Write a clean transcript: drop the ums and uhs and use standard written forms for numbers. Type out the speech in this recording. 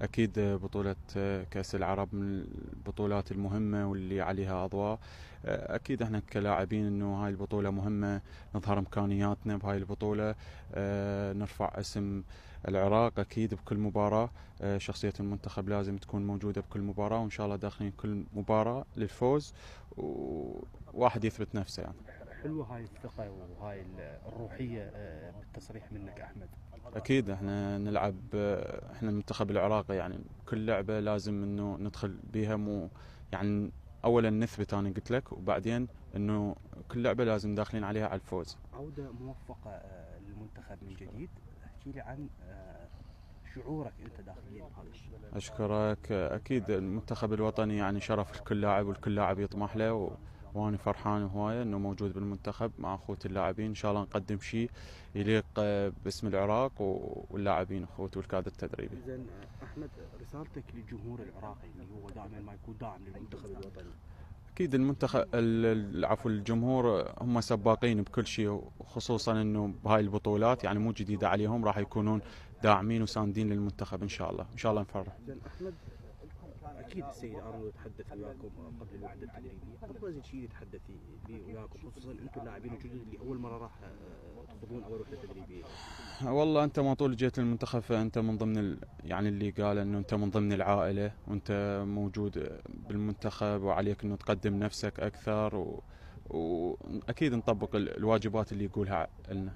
أكيد بطولة كأس العرب من البطولات المهمة واللي عليها أضواء. أكيد احنا كلاعبين إنه هاي البطولة مهمة، نظهر إمكانياتنا بهاي البطولة، نرفع اسم العراق أكيد بكل مباراة. شخصية المنتخب لازم تكون موجودة بكل مباراة، وإن شاء الله داخلين كل مباراة للفوز، وواحد يثبت نفسه يعني. حلوة هاي الثقة وهاي الروحية بالتصريح منك أحمد. اكيد احنا نلعب، احنا المنتخب العراقي يعني كل لعبه لازم انه ندخل بيها، مو يعني اولا نثبت، انا قلت لك، وبعدين انه كل لعبه لازم داخلين عليها على الفوز. عودة موفقة للمنتخب من جديد. احكي لي عن شعورك أنت داخليا بهذا الشيء. اشكرك. اكيد المنتخب الوطني يعني شرف لكل لاعب، والكل لاعب يطمح له، وانا فرحان هوايه انه موجود بالمنتخب مع اخوتي اللاعبين. ان شاء الله نقدم شيء يليق باسم العراق واللاعبين اخوتي والكادر التدريبي. إذا أحمد، رسالتك للجمهور العراقي اللي هو دائما ما يكون داعم للمنتخب الوطني. اكيد المنتخب العفو، الجمهور هم سباقين بكل شيء، وخصوصا انه بهاي البطولات يعني مو جديده عليهم، راح يكونون داعمين وساندين للمنتخب ان شاء الله. ان شاء الله نفرح. إذا أحمد، أكيد السيد أرنولد تحدث وياكم قبل الوحدة التدريبية. أبرز شيء يتحدث به وياكم، خصوصا أنتم اللاعبين الجدد اللي أول مرة راح تخوضون أول وحدة تدريبية. والله انت ما طول جيت للمنتخب، فانت من ضمن يعني اللي قال انه انت من ضمن العائله، وانت موجود بالمنتخب، وعليك انه تقدم نفسك اكثر، واكيد نطبق الواجبات اللي يقولها لنا.